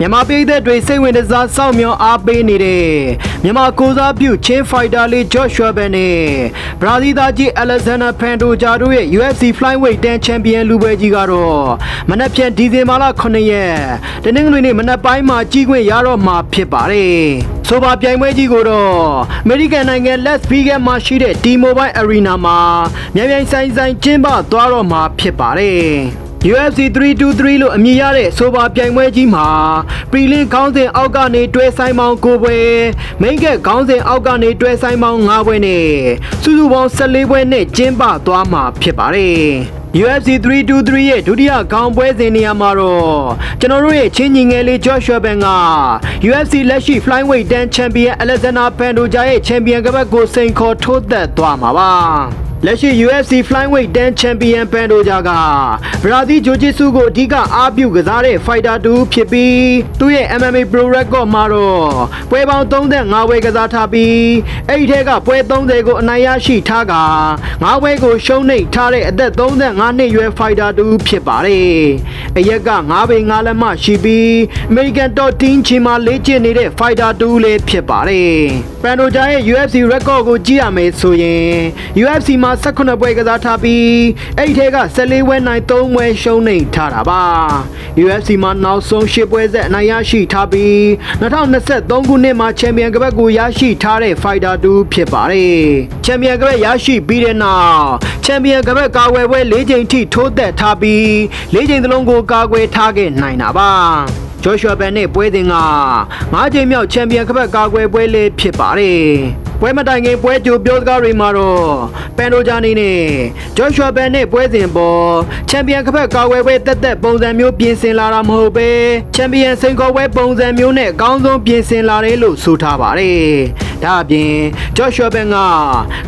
မြန်မာပြည်သက်တွေစိတ်ဝင်စားစောင့်မျှော်အားပေးနေတဲ့မြန်မာကိုစားပြုချင်းဖိုက်တာလေး Joshua Ben နဲ့ဘရာဇီးသားကြီး Alexander Pantoja တို့ရဲ့ UFC Flyweight 10 Champion လူပွဲကြီးကတော့မနက်ဖြန်ဒီဇင်ဘာလ9ရက်တနင်္ဂနွေနေ့မနက်ပိုင်းမှာကြီးခွင့်ရတော့မှာဖြစ်ပါတယ်။ဆိုပါပြိုင်ပွဲကြီးကိုတော့အမေရိကန်နိုင်ငံ Las Vegas မှာရှိတဲ့ T-Mobile Arena မှာမြန်မြန်ဆိုင်ကျင်းပသွားတော့မှာဖြစ်ပါတယ်။ UFC 323လို့အမည်ရတဲ့ဆိုပါပြိုင်ပွဲကြီးမှာပရီလင်းခေါင်းစဉ်အောက်ကနေတွဲဆိုင်ပေါင်း9ပွဲမိန်းကက်ခေါင်းစဉ်အောက်ကနေတွဲဆိုင်ပေါင်း5ပွဲနဲ့စုစုပေါင်း14ပွဲနဲ့ကျင်းပသွားမှာဖြစ်ပါတယ်။ UFC 323ရဲ့ဒုတိယခေါင်းပွဲစဉ်နေရာမှာတော့ကျွန်တော်တို့ရဲ့ချင်းညီငယ်လေး Joshua Ben က UFC လက်ရှိ Flyweight 10 Champion Alexander Pantoja ရဲ့ Champion ကပတ်ကိုစိန်ခေါ်ထိုးသက်သွားမှာပါ။လက်ရှိ UFC Flyweight 10 Champion Pantoja ကဘရာဇီးဂျိုဂျစ်ဆူကိုအဓိကအားပြုကစားတဲ့ Fighter တူဖြစ်ပြီးသူ့ရဲ့ MMA Pro Record မှာတော့ပွဲပေါင်း35ပွဲကစားထားပြီးအဲ့ဒီထဲကပွဲ30ကိုအနိုင်ရရှိထားက9ပွဲကိုရှုံးနိမ့်ထားတဲ့အသက်35နှစ်ရွယ် Fighter တူဖြစ်ပါတယ်။အရက်က9ပေ9လက်မရှိပြီး American Top Team ချီမှာလေ့ကျင့်နေတဲ့ Fighter တူလည်းဖြစ်ပါတယ်။ Pantoja ရဲ့ UFC Record ကိုကြည့်ရမယ်ဆိုရင် UFC မှာ18ပွဲကစားထားပြီးအဲ့ဒီထဲက14ပွဲနိုင်3ပွဲရှုံးနိမ့်ထားတာပါ UFC မှာနောက်ဆုံး10ပွဲဆက်အနိုင်ရရှိထားပြီး2023ခုနှစ်မှာချန်ပီယံကပတ်ကိုရရှိထားတဲ့ Fighter တူဖြစ်ပါတယ်ချန်ပီယံကပတ်ရရှိပြီးတဲ့နောက်ချန်ပီယံကပတ်ကာကွယ်ပွဲ4ချိန်ထိထိုးသက်ထားပြီး4ချိန်သလုံးကိုကာကွယ်ထားခဲ့နိုင်တာပါJoshua Ben နဲ့ပွဲစဉ်က5ချိန်မြောက်ချန်ပီယံကပတ်ကာကွယ်ပွဲလေးဖြစ်ပါတယ်ပွဲမတိုင်ခင်ပွဲကြိုပြောစကားတွေမှာတော့ Pantoja အနေနဲ့ Joshua Ben နဲ့ပွဲစဉ်ပေါ်ချန်ပီယံကပတ်ကာကွယ်ပွဲတက်ပုံစံမျိုးပြင်ဆင်လာတာမဟုတ်ပဲချန်ပီယံစိန်ခေါ်ပွဲပုံစံမျိုးနဲ့အကောင်းဆုံးပြင်ဆင်လာတယ်လို့ဆိုထားပါတယ်။ဒါအပြင် Joshua Ben က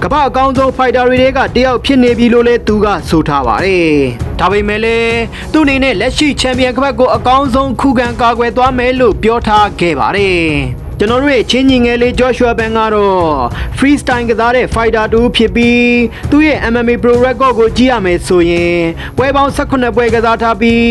ကမ္ဘာအကောင်းဆုံး Fighter တွေကတယောက်ဖြစ်နေပြီလို့လည်းသူကဆိုထားပါတယ်။ဒါပေမဲ့လည်းသူ့အနေနဲ့လက်ရှိချန်ပီယံကပတ်ကိုအကောင်းဆုံးခုခံကာကွယ်သွားမယ်လို့ပြောထားခဲ့ပါတယ်။ကျွန်တော်တို့ရဲ့ချင်းညီငယ်လေး Joshua Ben ကတော့ freestyle ကစားတဲ့ fighter တူဖြစ်ပြီးသူ့ရဲ့ MMA Pro Record ကိုကြည့်ရမယ်ဆိုရင်ပွဲပေါင်း18ပွဲကစားထားပြီး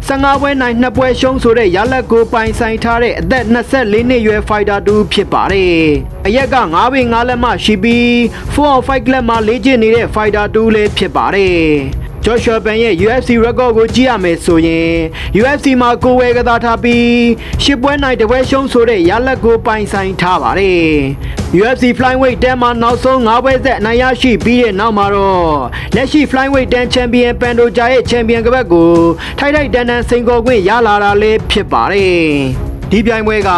15ပွဲနိုင်2ပွဲရှုံးဆိုတဲ့ရလဒ်ကိုပိုင်ဆိုင်ထားတဲ့အသက်24နှစ်ရွယ် fighter တူဖြစ်ပါတယ်။အရက်က9ပေ9လက်မှရှိပြီး4 on 5 club မှာလေ့ကျင့်နေတဲ့ fighter တူလည်းဖြစ်ပါတယ်။ Joshua Ben ရဲ့ UFC Record ကိုကြည့်ရမယ်ဆိုရင် UFC မှာ9ပွဲကစားထားပြီး10ပွဲနိုင်1ပွဲရှုံးဆိုတဲ့ရလဒ်ကိုပိုင်ဆိုင်ထားပါတယ်။ UFC Flyweight 10မှာနောက်ဆုံး9ပွဲဆက်အနိုင်ရရှိပြီးတဲ့နောက်မှာတော့လက်ရှိ Flyweight 10 Champion Pantoja ရဲ့ Champion ကပတ်ကိုထိုက်တန်စိန်ခေါ်ခွင့်ရလာတာလည်းဖြစ်ပါတယ်။ဒီပြိုင်ပွဲက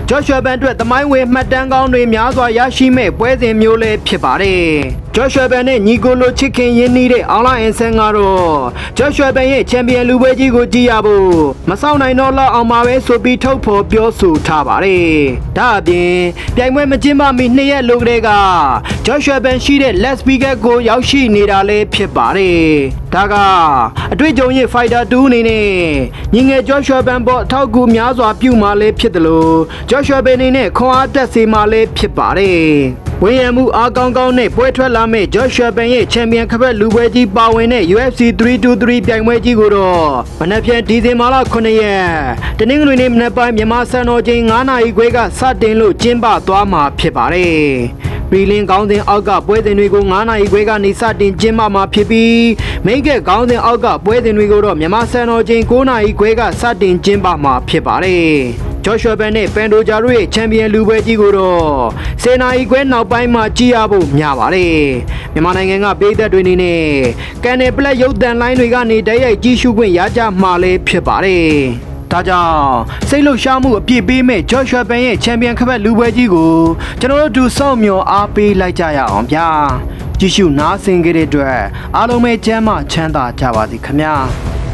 Joshua Ben အတွက်သမိုင်းဝင်မှတ်တမ်းကောင်းတွေများစွာရရှိမဲ့ပွဲစဉ်မျိုးလည်းဖြစ်ပါတယ်။ Joshua Ben နဲ့ညီကိုလိုချစ်ခင်ရင်းနှီးတဲ့အောင်လာအင်ဆန်ကတော့ Joshua Ben ရဲ့ချန်ပီယံလူပွဲကြီးကိုကြည့်ရဖို့မဆောင်နိုင်တော့လောက်အောင်ပါပဲဆိုပြီးထုတ်ဖော်ပြောဆိုထားပါတယ်။ဒါအပြင်ပြိုင်ပွဲမကျင်းပမီ2ရက်လိုကလေးက Joshua Ben ရှိတဲ့ Las Vegas ကိုရောက်ရှိနေတာလည်းဖြစ်ပါတယ်။ဒါကအတွေ့အကြုံရဲ့ Fighter 2အနေနဲ့ညီငယ် Joshua Ben ပေါ်အထောက်အကူများစွာပြုမှာလည်းဖြစ်တယ်လို့ Joshua Ben အနေနဲ့ခွန်အားတက်စေမှာလည်းဖြစ်ပါတယ်။ဝေယံမှုအားကောင်းနဲ့ပွဲထွက်လာမဲ့ Joshua Ben ရဲ့ချန်ပီယံကပတ်လူပွဲကြီးပါဝင်တဲ့ UFC 323ပြိုင်ပွဲကြီးကိုတော့မနက်ဖြန်ဒီဇင်ဘာလ9ရက်တနင်္ဂနွေနေ့မနက်ပိုင်းမြန်မာစံတော်ချိန်9နာရီခွဲကစတင်လို့ကျင်းပသွားမှာဖြစ်ပါတယ်။ပရီလင်းခေါင်းစဉ်အောက်ကပွဲစဉ်တွေကို9နာရီခွဲကနေစတင်ကျင်းပမှာဖြစ်ပြီးမိန်းကက်ခေါင်းစဉ်အောက်ကပွဲစဉ်တွေကိုတော့မြန်မာစံတော်ချိန်9နာရီခွဲကစတင်ကျင်းပမှာဖြစ်ပါတယ်။ Joshua Ben နဲ့ Pantoja တို့ရဲ့ချန်ပီယံလူပွဲကြီးကိုတော့10နာရီခွဲနောက်ပိုင်းမှာကြည့်ရဖို့များပါတယ်။မြန်မာနိုင်ငံကပြည်သက်တွေအနေနဲ့ကန်နယ်ပလက်ရုပ်သံလိုင်းတွေကနေတိုက်ရိုက်ကြည့်ရှုခွင့်ရကြမှာလည်းဖြစ်ပါတယ်။ဒါကြောင့်စိတ်လှုပ်ရှားမှုအပြည့်ပေးမဲ့ Joshua Ben ရဲ့ချန်ပီယံကပတ်လူပွဲကြီးကိုကျွန်တော်တို့တူစောင့်မျှော်အားပေးလိုက်ကြရအောင်ဗျာ။ကြည့်ရှုနားဆင်ကြတဲ့အတွက်အားလုံးပဲကျမ်းမာချမ်းသာကြပါစေခင်ဗျာ။